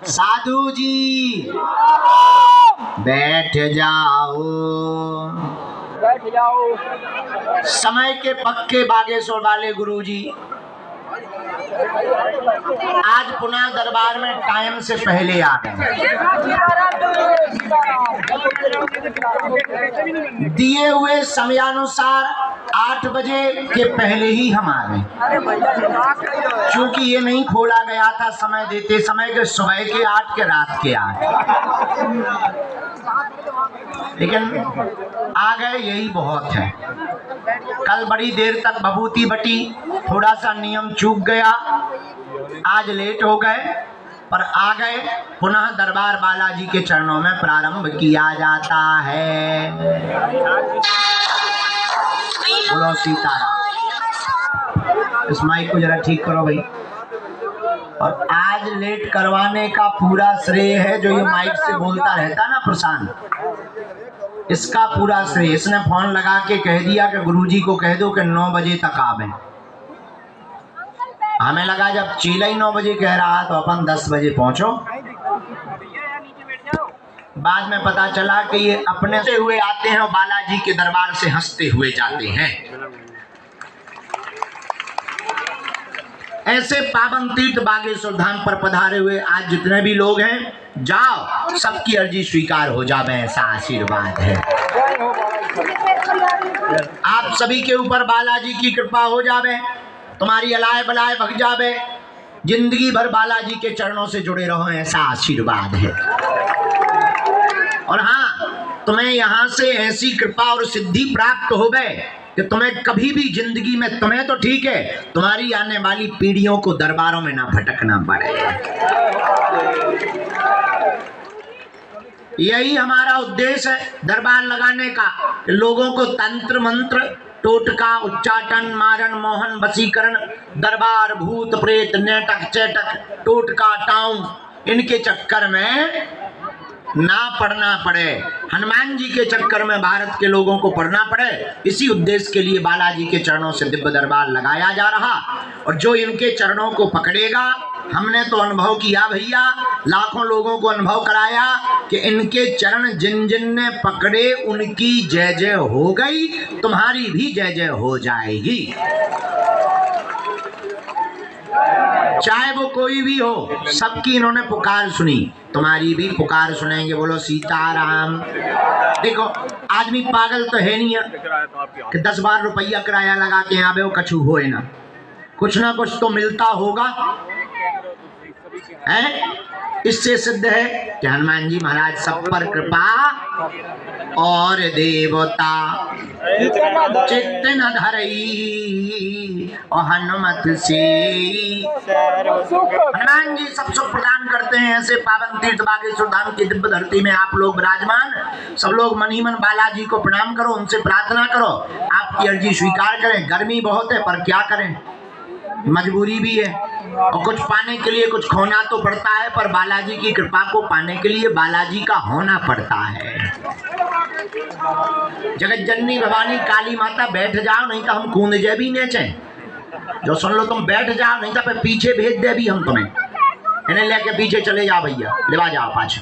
साधु जी बैठ जाओ, बैठ जाओ। समय के पक्के बागेश्वर वाले गुरुजी आज पुनः दरबार में टाइम से पहले आ गए। दिए हुए समयानुसार 8 बजे के पहले ही हम आ गए, क्योंकि ये नहीं खोला गया था समय देते समय के सुबह के 8 के रात के 8, लेकिन आ गए यही बहुत है। कल बड़ी देर तक भभूति बटी, थोड़ा सा नियम चूक गया, आज लेट हो गए, पर आ गए। पुनः दरबार बालाजी के चरणों में प्रारंभ किया जाता है। बोलो सीताराम। इस माइक को जरा ठीक करो भाई। और आज लेट करवाने का पूरा श्रेय है जो ये माइक से बोलता रहता ना प्रशांत, इसका पूरा श्रेय। इसने फोन लगा के कह दिया कि गुरुजी को कह दो कि 9 बजे तक आवे। हमें लगा जब चीला ही 9 बजे कह रहा तो अपन 10 बजे पहुंचो। बाद में पता चला कि ये अपने से हुए आते हैं और बालाजी के दरबार से हंसते हुए जाते हैं। ऐसे पावन तीर्थ बागेश्वर धाम पर पधारे हुए आज जितने भी लोग हैं, जाओ सबकी अर्जी स्वीकार हो जावे, ऐसा आशीर्वाद है। आप सभी के ऊपर बालाजी की कृपा हो जावे, तुम्हारी अलाय बलाय भग जावे, जिंदगी भर बालाजी के चरणों से जुड़े रहो, ऐसा आशीर्वाद है। और हाँ, तुम्हें यहाँ से ऐसी कृपा और सिद्धि प्राप्त हो गए कि तुम्हें कभी भी जिंदगी में, तुम्हें तो ठीक है, तुम्हारी आने वाली पीढ़ियों को दरबारों में ना भटकना पड़े। यही हमारा उद्देश्य है दरबार लगाने का, लोगों को तंत्र मंत्र, टोटका, उच्चाटन, मारण, मोहन, वशीकरण, दरबार, भूत प्रेत, नेटक चेटक, टोटका टाऊ, इनके चक्कर में ना पड़ना पड़े, हनुमान जी के चक्कर में भारत के लोगों को पड़ना पड़े। इसी उद्देश्य के लिए बालाजी के चरणों से दिव्य दरबार लगाया जा रहा। और जो इनके चरणों को पकड़ेगा, हमने तो अनुभव किया भैया, लाखों लोगों को अनुभव कराया कि इनके चरण जिन जिन ने पकड़े उनकी जय जय हो गई, तुम्हारी भी जय जय हो जाएगी। चाहे वो कोई भी हो, सबकी इन्होंने पुकार सुनी, तुम्हारी भी पुकार सुनेंगे। बोलो सीताराम। देखो आदमी पागल तो है नहीं है कि 10-12 रुपया किराया लगा के आवे वो कछु होए ना, कुछ ना कुछ तो मिलता होगा है। इससे सिद्ध है कि हनुमान जी महाराज सब पर कृपा और देवता चित्त न धरई और हनुमत से। हनुमान जी सब सुख प्रदान करते हैं। ऐसे पावन तीर्थ बागेश्वर धाम की दिव्य धरती में आप लोग विराजमान, सब लोग मन ही मन बालाजी को प्रणाम करो, उनसे प्रार्थना करो, आपकी अर्जी स्वीकार करें। गर्मी बहुत है पर क्या करें, मजबूरी भी है, और कुछ पाने के लिए कुछ खोना तो पड़ता है, पर बालाजी की कृपा को पाने के लिए बालाजी का होना पड़ता है। जगत जननी भवानी काली माता बैठ जाओ, नहीं तो हम कूद जाए भी नेचे। जो सुन लो तुम बैठ जाओ, नहीं तो पीछे भेज दे भी हम तुम्हें, इन्हें लेके पीछे चले जाओ भैया, लेवा जाओ पाछे।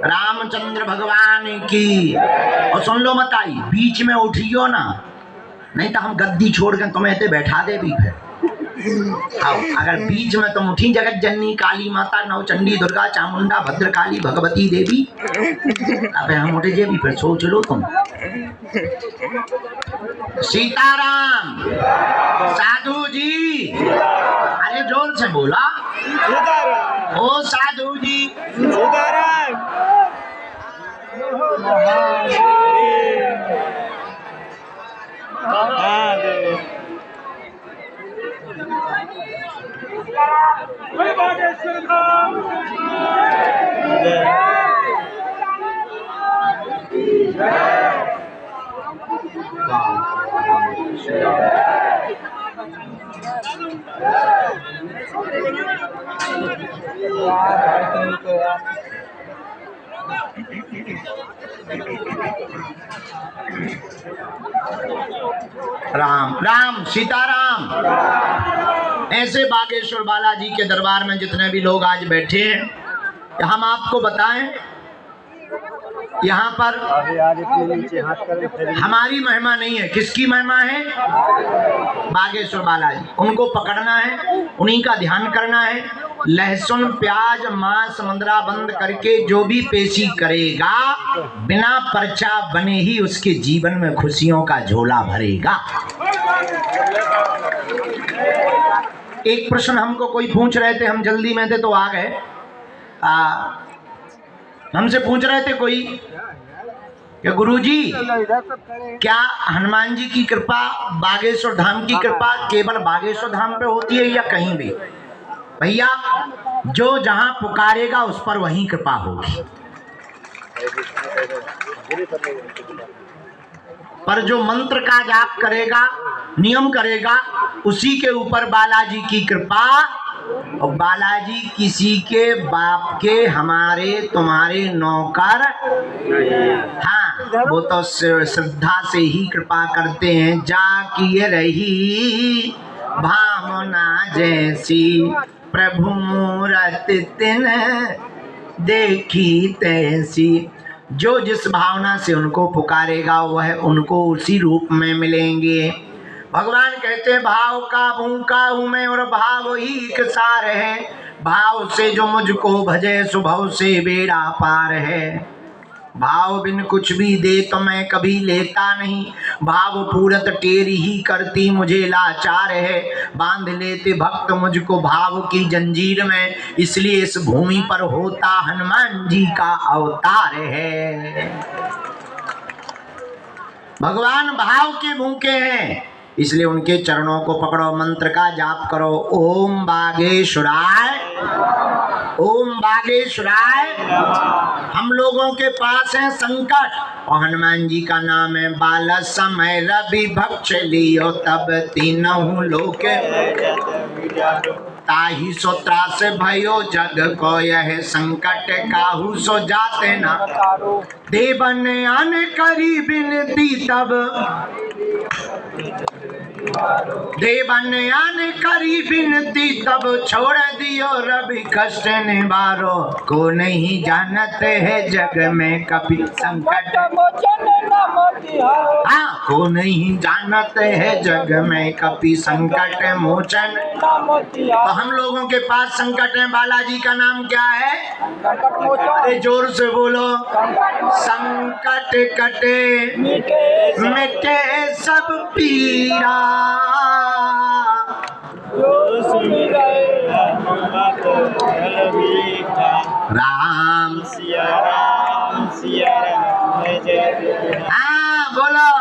रामचंद्र भगवान की। और सुन लो मत आई, बीच में उठियो ना, नहीं तो हम गद्दी छोड़ के तुम्हें इतने बैठा दे भी। फिर अगर बीच में तुम उठी, जगत जननी काली माता, नवचंडी, दुर्गा, चामुंडा, भद्रकाली, भगवती देवी, अब हम उठे जे भी, फिर सोच लो तुम। सीताराम। साधु जी, अरे जोर से बोला। ओ साधु जी, राम राम सीताराम। ऐसे बागेश्वर बालाजी के दरबार में जितने भी लोग आज बैठे हैं, हम आपको बताएं, यहाँ पर हमारी महिमा नहीं है। किसकी महिमा है? बागेश्वर बालाजी। उनको पकड़ना है, उन्हीं का ध्यान करना है। लहसुन प्याज मांस मंदरा बंद करके जो भी पेशी करेगा, बिना पर्चा बने ही उसके जीवन में खुशियों का झोला भरेगा। एक प्रश्न हमको कोई पूछ रहे थे, हम जल्दी में थे तो आ गए। हमसे पूछ रहे थे कोई कि गुरुजी, क्या हनुमान जी की कृपा, बागेश्वर धाम की कृपा केवल बागेश्वर धाम पे होती है या कहीं भी? भैया, जो जहां पुकारेगा उस पर वहीं कृपा होगी, पर जो मंत्र का जाप करेगा, नियम करेगा, उसी के ऊपर बालाजी की कृपा। और बालाजी किसी के बाप के, हमारे तुम्हारे नौकर, हाँ, वो तो श्रद्धा से ही कृपा करते हैं। जा किए रही भावना जैसी, प्रभु मूरत तिन देखी तैसी। जो जिस भावना से उनको पुकारेगा वह उनको उसी रूप में मिलेंगे। भगवान कहते भाव का भूखा हूँ मैं और भाव ही एक सार है। भाव से जो मुझको भजे सुभव से बेड़ा पार है। भाव बिन कुछ भी दे तो मैं कभी लेता नहीं। भाव पूरत टेरी ही करती मुझे लाचार है। बांध लेते भक्त मुझको भाव की जंजीर में, इसलिए इस भूमि पर होता हनुमान जी का अवतार है। भगवान भाव के भूखे हैं, इसलिए उनके चरणों को पकड़ो, मंत्र का जाप करो। ओम बागेश्वराय, ओम बागेश्वराय। हम लोगों के पास है संकट और हनुमान जी का नाम है बाल समय रवि भक्ष लियो तब तीनों लोक ताही सो त्रास भयो जग को यह संकट काहू सो जाते ना। देवन आन करी बिनती तब, देवन आन करी बिनती तब छोड़ दियो रवि कष्ट निवारो। को नहीं जानते है जग में कभी संकट, हाँ, को नहीं जानते है जग में कभी संकट मोचन। तो हम लोगों के पास संकट है। बालाजी का नाम क्या है? अरे जोर से बोलो। संकट कटे मिटे सब पीरा, राम सिया राम सिया राम जय। हाँ बोलो।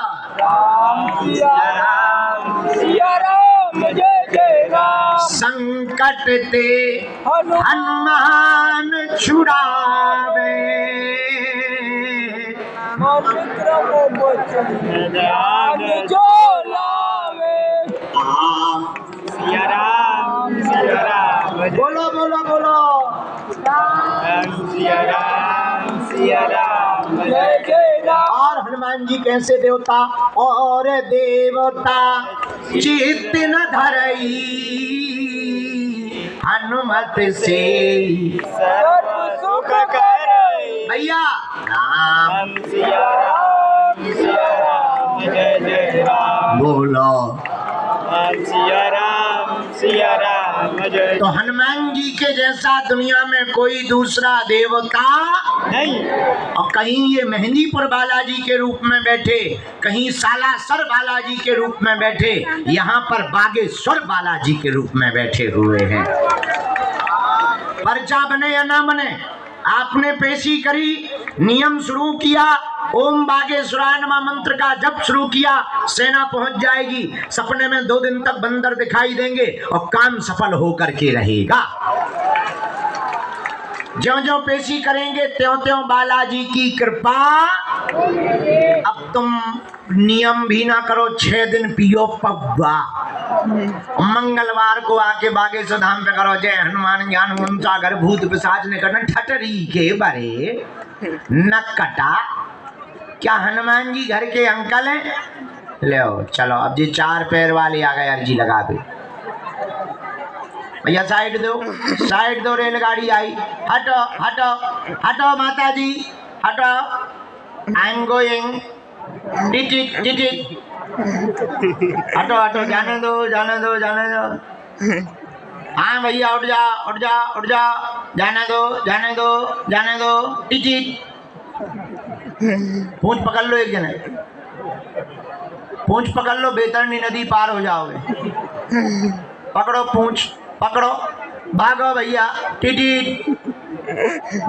राम सिया राम सिया राम जय जय राम। संकट ते हनुमान छुड़ावे, जो लावे। सिया राम बोलो बोलो बोलो। सिया राम जय जय राम। और हनुमान जी कैसे देवता और देवता चित्त न धरई, हनुमत से सर्व सुख करई। भैया राम सिया राम जय जय राम। बोलो। सिया राम जय। तो हनुमान जी के जैसा दुनिया में कोई दूसरा देवता नहीं। और कहीं ये मेहंदीपुर बालाजी के रूप में बैठे, कहीं सालासर बालाजी के रूप में बैठे, यहाँ पर बागेश्वर बालाजी के रूप में बैठे हुए हैं। पर्चा बने या ना बने, आपने पेशी करी, नियम शुरू किया, ओम बागेश्वराय नमः मंत्र का जप शुरू किया, सेना पहुंच जाएगी। सपने में 2 दिन तक बंदर दिखाई देंगे और काम सफल होकर के रहेगा। ज्यों ज्यों पेशी करेंगे त्यों त्यों बालाजी की कृपा। अब तुम नियम भी ना करो, 6 दिन पियो पब्बा। मंगलवार को आके बागेश्वर धाम पे करो जय हनुमान ज्ञान गुण सागर भूत पिशाच ने करना ठटरी के बरे न कटा। क्या हनुमान जी घर के अंकल हैं? ले चलो अब जी 4 पैर वाले आ गए अर्जी लगा पे। भैया साइड दो रेलगाड़ी आई। हटो हटो हटो माता जी हटो। आई एम गोइंग टिटिट टिटिट। हटो हटो जाने दो जाने दो जाने दो। हाँ भैया उठ जा उठ जा उठ जा। जाने दो जाने दो जाने दो टिटिट। पूंछ पकड़ लो एक जने, पूंछ पकड़ लो, बैतरणी नदी पार हो जाओगे। पकड़ो पूंछ पकड़ो, भागो भैया। टिटिट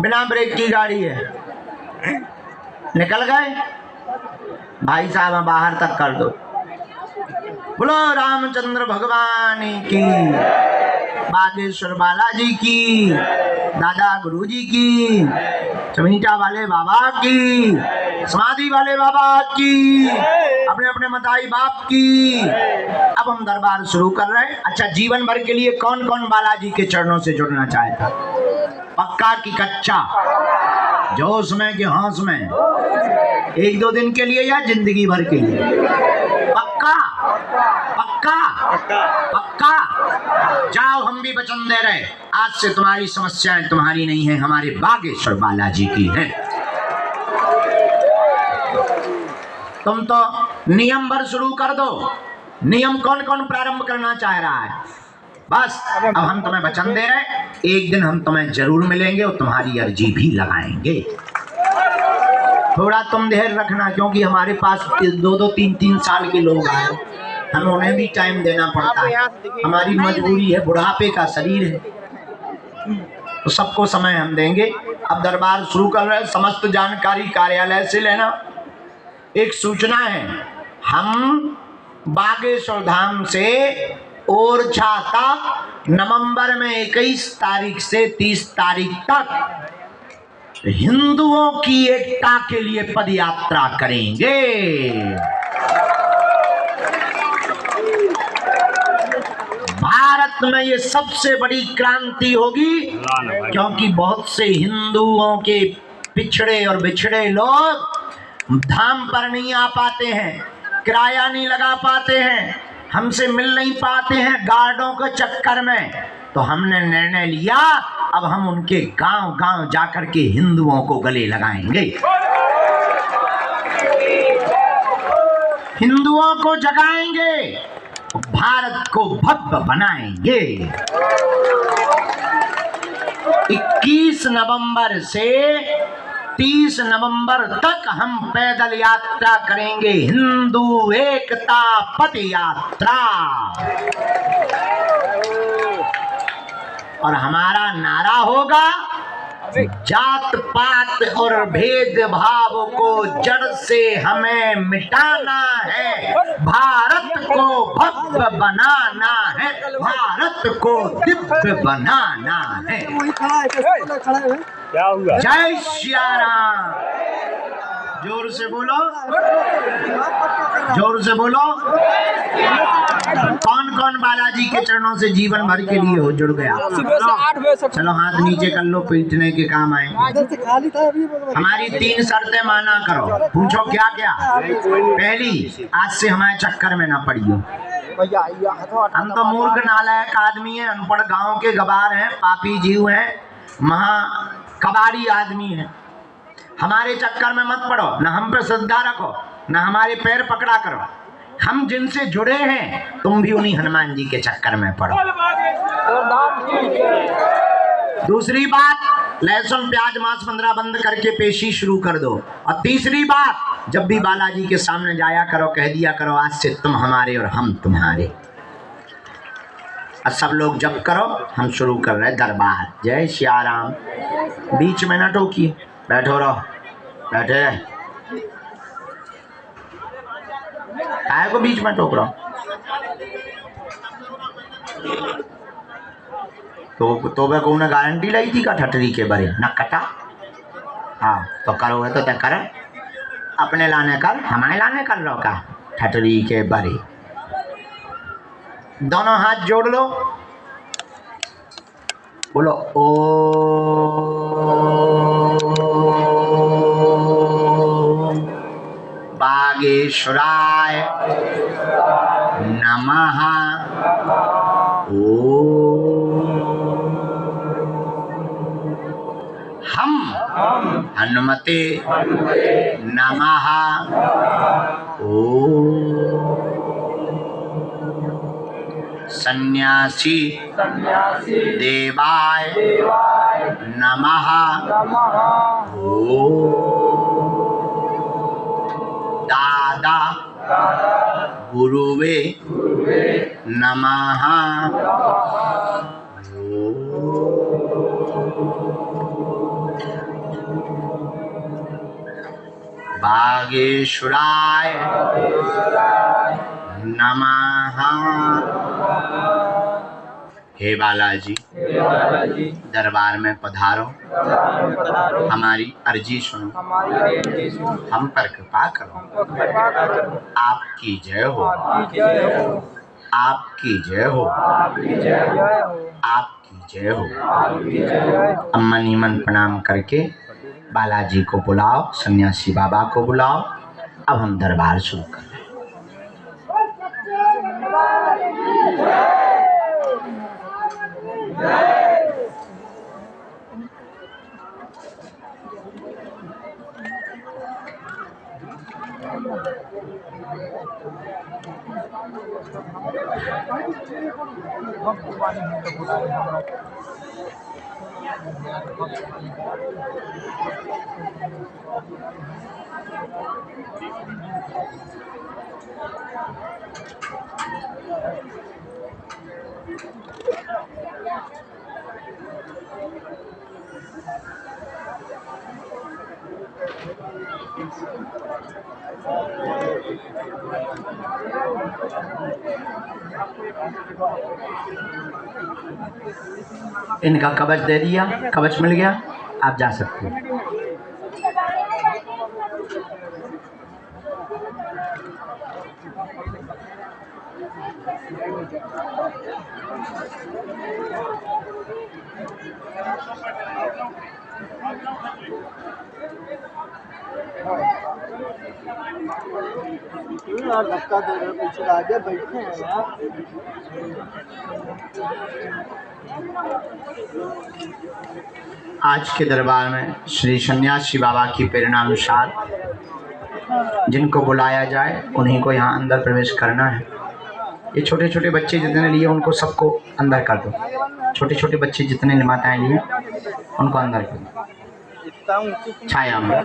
बिना ब्रेक की गाड़ी है। निकल गए भाई साहब, बाहर तक कर दो। बोलो रामचंद्र भगवान की, बागेश्वर बालाजी की, दादा गुरुजी की, चमीटा वाले बाबा की, समाधि वाले बाबा की, अपने अपने मताई बाप की। अब हम दरबार शुरू कर रहे हैं। अच्छा, जीवन भर के लिए कौन कौन बालाजी के चरणों से जुड़ना चाहता? पक्का की कच्चा? जोश में कि होश में? 1-2 दिन के लिए या जिंदगी भर के लिए? पक्का पक्का पक्का। जाओ, हम भी वचन दे रहे, आज से तुम्हारी समस्याएं तुम्हारी नहीं है, हमारे बागेश्वर बालाजी की हैं। तुम तो नियम भर शुरू कर दो। नियम कौन कौन प्रारंभ करना चाह रहा है? बस अब हम तुम्हें वचन दे रहे, एक दिन हम तुम्हें जरूर मिलेंगे और तुम्हारी अर्जी भी लगाएंगे। थोड़ा तुम धैर्य रखना, क्योंकि हमारे पास 2-2, 3-3 साल के लोग आए, हमें उन्हें भी टाइम देना पड़ता है। हमारी मजबूरी है, बुढ़ापे का शरीर है, तो सबको समय हम देंगे। अब दरबार शुरू कर रहे हैं। समस्त जानकारी कार्यालय से लेना। एक सूचना है, हम बागेश्वर धाम से ओरछा तक नवंबर में 21 तारीख से 30 तारीख तक हिंदुओं की एकता के लिए पद यात्रा करेंगे। भारत में ये सबसे बड़ी क्रांति होगी, क्योंकि बहुत से हिंदुओं के पिछड़े और बिछड़े लोग धाम पर नहीं आ पाते हैं, किराया नहीं लगा पाते हैं, हमसे मिल नहीं पाते हैं गार्डों के चक्कर में। तो हमने निर्णय लिया, अब हम उनके गांव गांव जाकर के हिंदुओं को गले लगाएंगे, हिंदुओं को जगाएंगे, भारत को भव्य बनाएंगे। 21 नवंबर से 30 नवंबर तक हम पैदल यात्रा करेंगे, हिंदू एकता पद यात्रा। और हमारा नारा होगा, जात पात और भेदभाव को जड़ से हमें मिटाना है, भारत को भव्य बनाना है, भारत को दिव्य बनाना है। क्या हुआ? जय श्री राम। जोर से बोलो, जोर से बोलो। कौन कौन बालाजी के चरणों से जीवन भर के लिए हो जुड़ गया? चलो हाथ नीचे कर लो, पीटने के काम आए। हमारी 3 शर्तें माना करो। पूछो क्या क्या? पहली, आज से हमारे चक्कर में ना पड़ियो। हम तो मूर्ख नालायक आदमी हैं, अनपढ़ गांव के गवार हैं, पापी जीव हैं, महा कबाड़ी आदमी हैं। हमारे चक्कर में मत पड़ो, ना हम पे श्रद्धा रखो, ना हमारे पैर पकड़ा करो। हम जिनसे जुड़े हैं, तुम भी उन्हीं हनुमान जी के चक्कर में पड़ो। दूसरी बात, लहसुन प्याज मांस 15 बंद करके पेशी शुरू कर दो। और तीसरी बात, जब भी बालाजी के सामने जाया करो, कह दिया करो, आज से तुम हमारे और हम तुम्हारे। और सब लोग जब करो, हम शुरू कर रहे दरबार। जय श्री राम। बीच में न टोकिए, बैठो रहो, बैठे रहे। काय को बीच में टोक रहा? तो वे को गारंटी लाई थी का ठटरी के बरे न कटा। हाँ तो करो है तो तय कर, अपने लाने कर, हमारे लाने कर लो का ठटरी के बरे। दोनों हाथ जोड़ लो, बोलो ओ बागेश्वराय नमः। हम हनुमते नमः। सन्यासी देवाय नमः। दादा गुरुवे नमः। बागेश्वराय नमः। हे बालाजी दरबार में पधारो, हमारी अर्जी सुनो, हम पर कृपा करो। आपकी जय हो, आपकी जय हो, आपकी जय हो। अम्मा नीमन प्रणाम करके बालाजी को बुलाओ, सन्यासी बाबा को बुलाओ। अब हम दरबार शुरू कर रहे हैं। इनका कवच दे दिया, कवच मिल गया, आप जा सकते हैं। धक्का दे रहे पीछे आगे बैठे हैं यार। आज के दरबार में श्री सन्यासी बाबा की प्रेरणानुसार जिनको बुलाया जाए उन्हीं को यहाँ अंदर प्रवेश करना है। ये छोटे छोटे बच्चे जितने लिए उनको सबको अंदर कर दो। छोटे छोटे बच्चे जितने माताएं लिए उनको अंदर कर दो। छाया में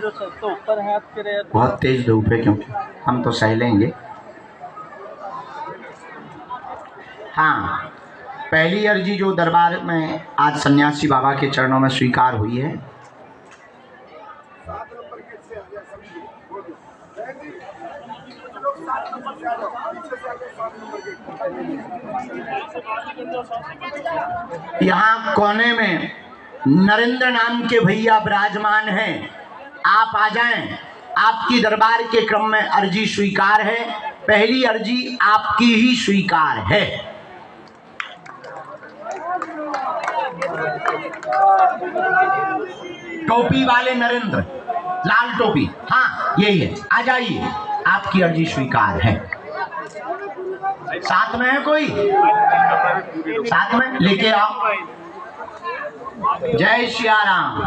बहुत तेज धूप है, क्योंकि हम तो सह लेंगे। हाँ, पहली अर्जी जो दरबार में आज सन्यासी बाबा के चरणों में स्वीकार हुई है, यहाँ कोने में नरेंद्र नाम के भैया विराजमान हैं। आप आ जाएं, आपकी दरबार के क्रम में अर्जी स्वीकार है। पहली अर्जी आपकी ही स्वीकार है। टोपी वाले नरेंद्र, लाल टोपी, हाँ यही है, आ जाइए, आपकी अर्जी स्वीकार है। साथ में है कोई? साथ में लेके आओ। जय श्री राम।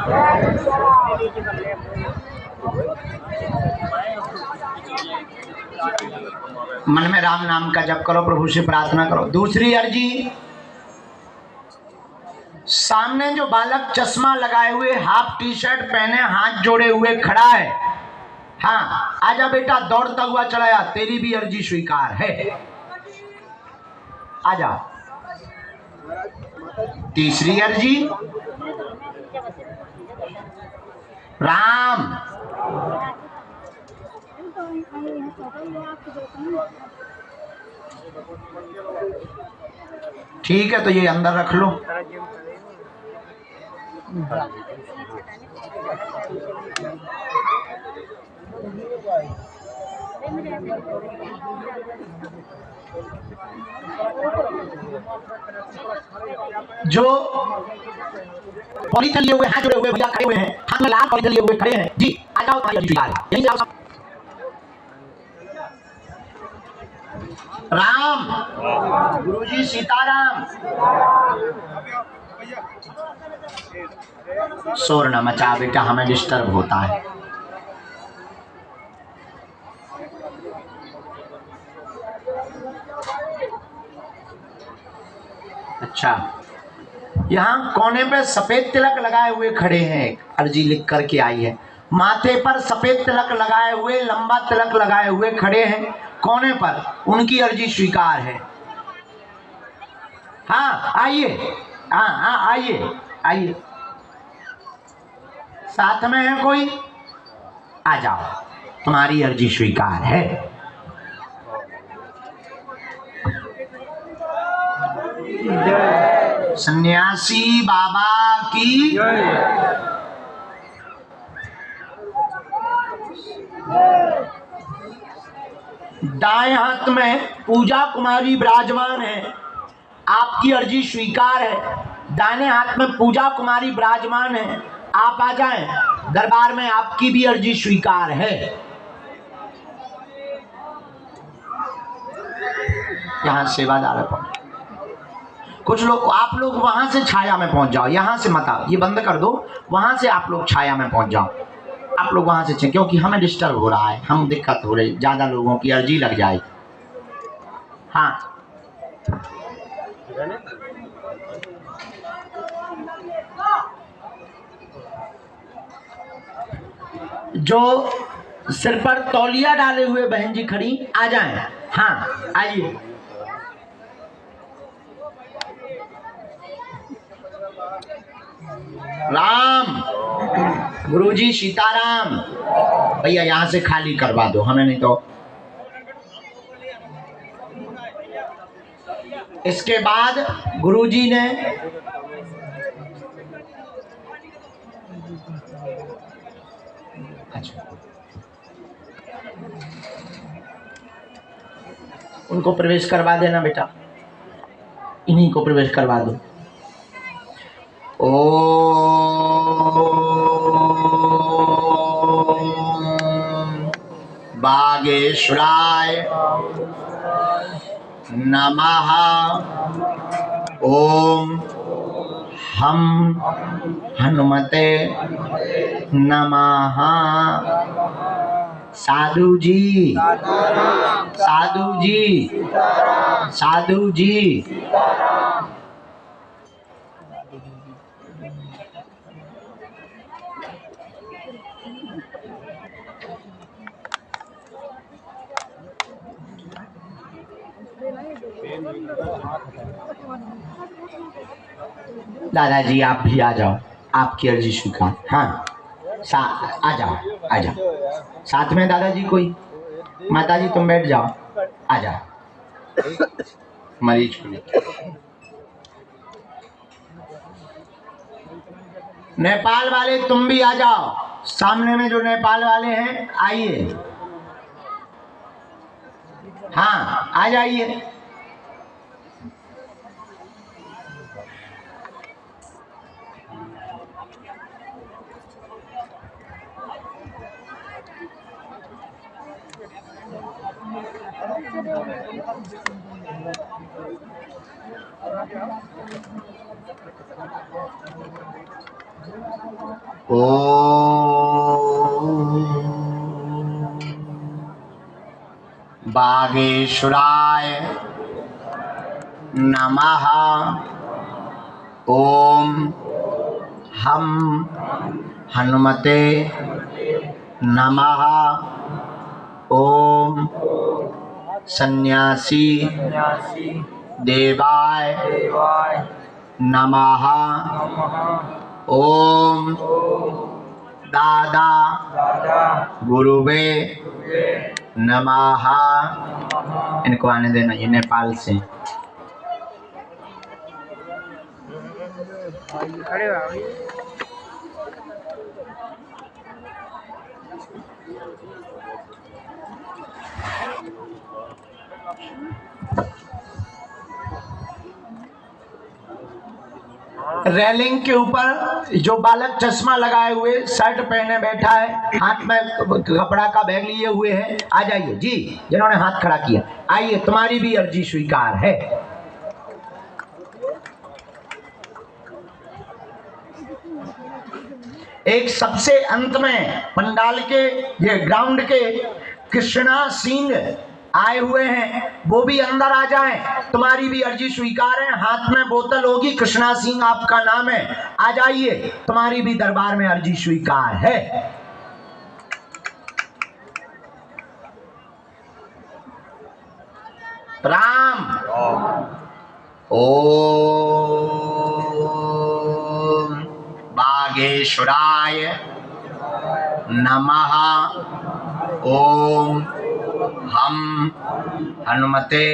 मन में राम नाम का जप करो, प्रभु से प्रार्थना करो। दूसरी अर्जी, सामने जो बालक चश्मा लगाए हुए, हाफ टी शर्ट पहने, हाथ जोड़े हुए खड़ा है, हाँ आजा बेटा, दौड़ता हुआ चला जा, तेरी भी अर्जी स्वीकार है। आजा। तीसरी अर्जी, राम, ठीक है, तो ये अंदर रख लो। जो पॉलीथिन लिए हुए हाथ जुड़े हुए भैया खड़े हुए हैं, हाथ में लाल पॉलीथिन लिए हुए खड़े हैं जी, आ जाओ तुम्हारी अर्जी स्वीकार है। यहीं से आओ। राम गुरुजी सीताराम। शोर न मचा बेटा, हमें डिस्टर्ब होता है। अच्छा, यहाँ कोने पे सफेद तिलक लगाए हुए खड़े हैं, अर्जी लिख करके आई है। माथे पर सफेद तिलक लगाए हुए, लंबा तिलक लगाए हुए खड़े हैं कोने पर, उनकी अर्जी स्वीकार है। हाँ आइए, हाँ आइए आइए। साथ में है कोई? आ जाओ, तुम्हारी अर्जी स्वीकार है। सन्यासी बाबा की दाएं हाथ में पूजा कुमारी विराजमान है, आपकी अर्जी स्वीकार है। दाहिने हाथ में पूजा कुमारी विराजमान है, आप आ जाएं, दरबार में आपकी भी अर्जी स्वीकार है। यहाँ सेवादार है, कुछ लोग, आप लोग वहां से छाया में पहुंच जाओ, यहां से मत आओ, ये बंद कर दो, वहां से आप लोग छाया में पहुंच जाओ। आप लोग वहां से, क्योंकि हमें डिस्टर्ब हो रहा है, हम दिक्कत हो रही, ज्यादा लोगों की अर्जी लग जाए। हाँ जो सिर पर तौलिया डाले हुए बहन जी खड़ी, आ जाएं। हाँ आइए। राम गुरुजी सीताराम। भैया यहाँ से खाली करवा दो, हमें नहीं तो। इसके बाद गुरुजी ने उनको प्रवेश करवा देना बेटा, इन्हीं को प्रवेश करवा दो। ओम बागेश्वराय नमः। ओम हम हनुमते नमः। साधु जी, साधु जी, साधु जी। दादाजी आप भी आ जाओ, आपकी अर्जी स्वीकार। हाँ आ जाओ, आ जाओ साथ में। दादाजी कोई, माताजी तुम बैठ जाओ, आ जाओ मरीज को लेकर। नेपाल वाले तुम भी आ जाओ, सामने में जो नेपाल वाले हैं आइए। हाँ आ जाइए। बागेश्वराय नमः। ओम हम हनुमते नमः। ओम सन्यासी देवाय नमः। ओम दादा गुरुवे नमः। इनको आने देना, ये नेपाल से। रेलिंग के ऊपर जो बालक चश्मा लगाए हुए, शर्ट पहने बैठा है, हाथ में कपड़ा का बैग लिए हुए है, आ जाइए जी। जिन्होंने हाथ खड़ा किया, आइए, तुम्हारी भी अर्जी स्वीकार है। एक सबसे अंत में पंडाल के ये ग्राउंड के कृष्णा सिंह आए हुए हैं, वो भी अंदर आ जाएं। तुम्हारी भी अर्जी स्वीकार है। हाथ में बोतल होगी, कृष्णा सिंह आपका नाम है, आ जाइए, तुम्हारी भी दरबार में अर्जी स्वीकार है। राम ओम बागेश्वराय नमः। ओम हम हनुमते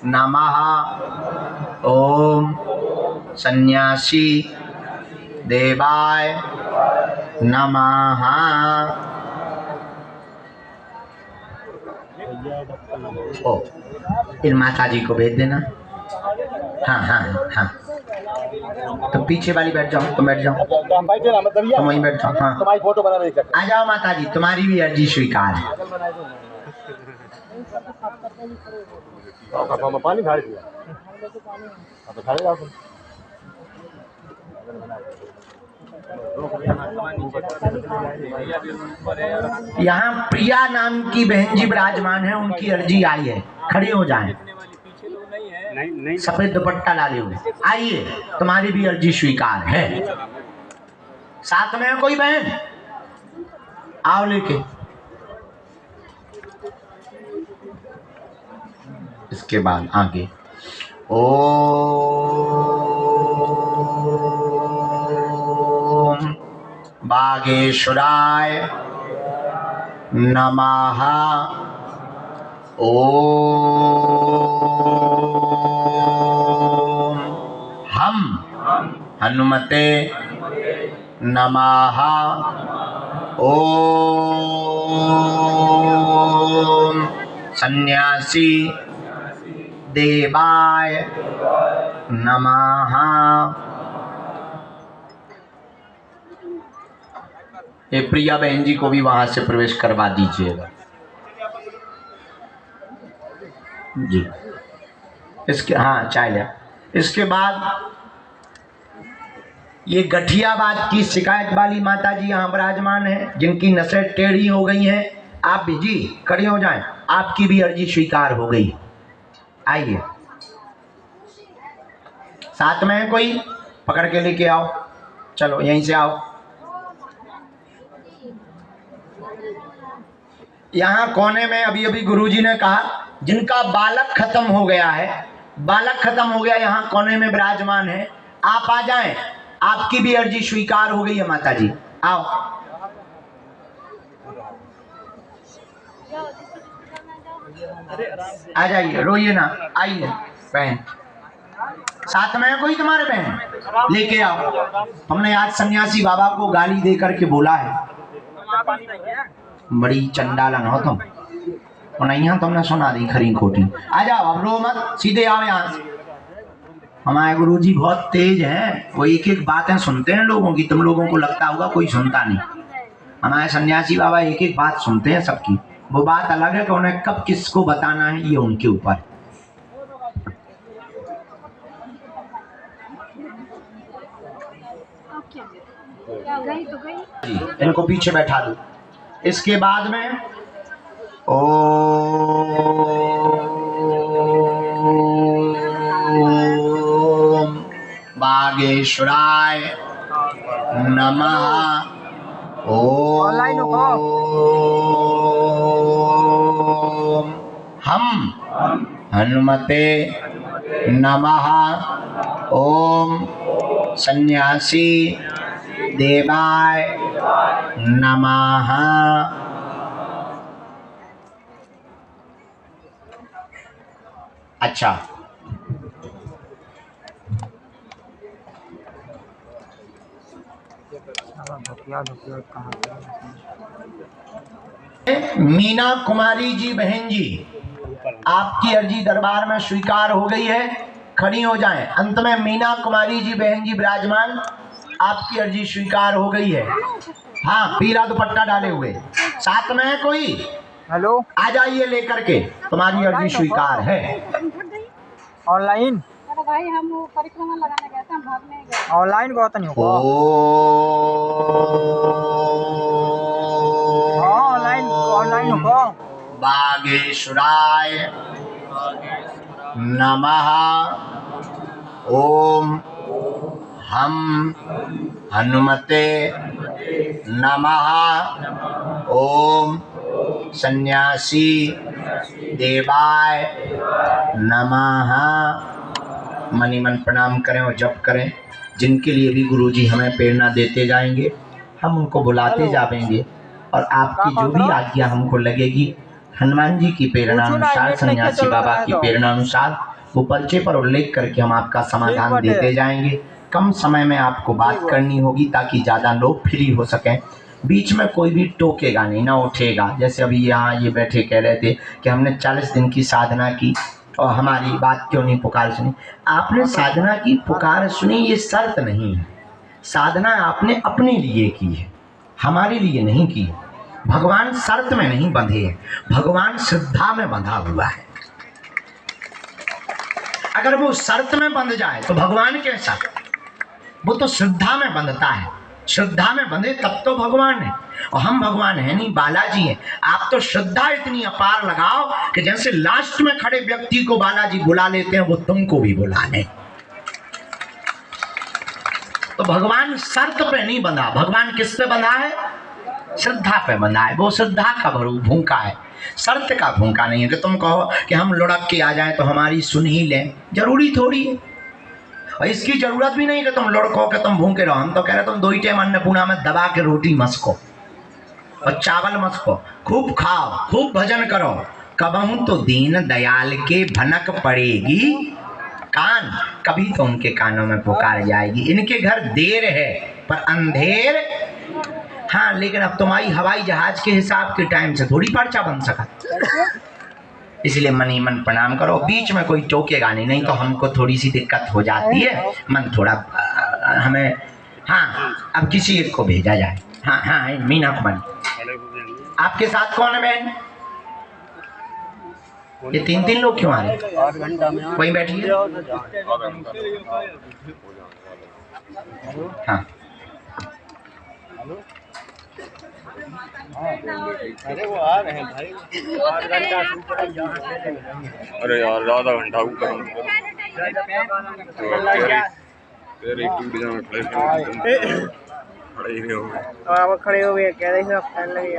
नमः। ओम सन्यासी देवाय नमः। ओ, इन माता जी को भेज देना। हाँ हाँ हाँ, तो पीछे वाली बैठ जाओ, तुम बैठ जाओ, तुम वहीं बैठ जाओ। हाँ, तुम्हारी फोटो बना रही है। आ जाओ माता जी, तुम्हारी भी अर्जी स्वीकार है। पानी ढाल दिया, यहाँ प्रिया नाम की बहन जी विराजमान है, उनकी अर्जी आई है। खड़ी हो जाएं, सफेद दुपट्टा डाले हुए, आइए, तुम्हारी भी अर्जी स्वीकार है। साथ में है कोई बहन, आओ लेके। इसके बाद आगे ओम बागेश्वराय नमः। ओम हम हनुमते नमः। ओम सन्यासी देवाय नमः। ये प्रिया बहन जी को भी वहां से प्रवेश करवा दीजिएगा जी। इसके हाँ चाय लिया। इसके बाद ये गठियाबाद की शिकायत वाली माता जी यहाँ विराजमान है, जिनकी नसें टेढ़ी हो गई हैं। आप भी जी खड़े हो जाएं, आपकी भी अर्जी स्वीकार हो गई। आइए, साथ में है कोई, पकड़ के लेके आओ। चलो यहीं से आओ। यहाँ कोने में अभी अभी गुरुजी ने कहा जिनका बालक खत्म हो गया है, बालक खत्म हो गया, यहाँ कोने में विराजमान है। आप आ जाएं, आपकी भी अर्जी स्वीकार हो गई है माता जी। आओ, आ जाइए, रोइए ना, आइए बहन। साथ में है कोई तुम्हारे बहन, लेके आओ। हमने आज सन्यासी बाबा को गाली दे करके बोला है, बड़ी चंडालन हो तुम, और नहीं तुमने सुना दी खरी खोटी। आ जाओ, अब रो मत, सीधे आओ यहाँ से। हमारे गुरुजी बहुत तेज हैं, वो एक एक बातें सुनते हैं लोगों की। तुम लोगों को लगता होगा कोई सुनता नहीं, हमारे सन्यासी बाबा एक एक बात सुनते हैं सबकी। वो बात अलग है कि उन्हें कब किसको बताना है, ये उनके ऊपर। इनको पीछे बैठा दो। इसके बाद में ओम बागेश्वराय नमः। ओम हम हनुमते नमः। ओम सन्यासी देवाय नमः। अच्छा, मीना कुमारी जी बहन जी, आपकी अर्जी दरबार में स्वीकार हो गई है, खड़ी हो जाएं। अंत में मीना कुमारी जी बहन जी विराजमान, आपकी अर्जी स्वीकार हो गई है। हाँ, पीला दुपट्टा डाले हुए साथ में है कोई? हेलो, आ जाइए लेकर के, तुम्हारी अर्जी स्वीकार है। ऑनलाइन भाई हम वो परिक्रमा लगाने गए थे, हम भागने गए। ऑनलाइन बहुत नहीं होगा। हाँ, ऑनलाइन होगा। बागेश्वराय नमः। ओम हम हनुमते नमः। ओम सन्यासी देवाय नमः। मनी मन प्रणाम करें और जप करें। जिनके लिए भी गुरुजी हमें प्रेरणा देते जाएंगे, हम उनको बुलाते जाएंगे और आपकी जो भी आज्ञा हमको लगेगी, हनुमान जी की प्रेरणा अनुसार, सन्यासी बाबा की प्रेरणा अनुसार, वो पर्चे पर उल्लेख करके हम आपका समाधान देते जाएंगे। कम समय में आपको बात करनी होगी ताकि ज़्यादा लोग फ्री हो सकें। बीच में कोई भी टोकेगा नहीं, ना उठेगा। जैसे अभी यहाँ ये बैठे कह रहे थे कि हमने 40 दिन की साधना की और हमारी बात क्यों नहीं पुकार सुनी। आपने साधना की, पुकार सुनी, ये शर्त नहीं है। साधना आपने अपने लिए की है, हमारे लिए नहीं की है। भगवान शर्त में नहीं बंधे हैं, भगवान श्रद्धा में बंधा हुआ है। अगर वो शर्त में बंध जाए तो भगवान कैसा? वो तो श्रद्धा में बंधता है। श्रद्धा में बंधे तब तो भगवान है, और हम भगवान है नहीं, बालाजी हैं। आप तो श्रद्धा इतनी अपार लगाओ कि जैसे लास्ट में खड़े व्यक्ति को बालाजी बुला लेते हैं, वो तुमको भी बुला लें। तो भगवान शर्त पे नहीं बंधा, भगवान किस पे बंधा है? श्रद्धा पे बंधा है। वो श्रद्धा का भूखा है, शर्त का भूखा नहीं है कि तुम कहो कि हम लुढ़क के आ जाएं तो हमारी सुन ही लें। जरूरी थोड़ी है, और इसकी जरूरत भी नहीं कि तुम लुढ़को कि तुम भूखे रहो। हम तो कह रहे तुम 2 टाइम अन्नपूर्णा में दबा के रोटी मस्को और चावल मस्को, खूब खाओ, खूब भजन करो। कबहू तो दीन दयाल के भनक पड़ेगी कान, कभी तो उनके कानों में पुकार जाएगी। इनके घर देर है पर अंधेर। हाँ, लेकिन अब तुम्हारी हवाई जहाज के हिसाब के टाइम से थोड़ी पर्चा बन सका। इसलिए मन ही मन प्रणाम करो, बीच में कोई टोकेगा नहीं, नहीं तो हमको थोड़ी सी दिक्कत हो जाती है। मन थोड़ा हमें, हाँ, अब किसी एक को भेजा जाए। हाँ हाँ, मीना कुमारी आपके साथ कौन है बहन? ये 3 लोग क्यों आ रहे? वहीं बैठिए। हाँ, अरे वो आ रहे हैं भाई, 8 घंटा। अरे यार आधा घंटा ऊपर खड़े हो गए, कह रहे हैं फैल लगे।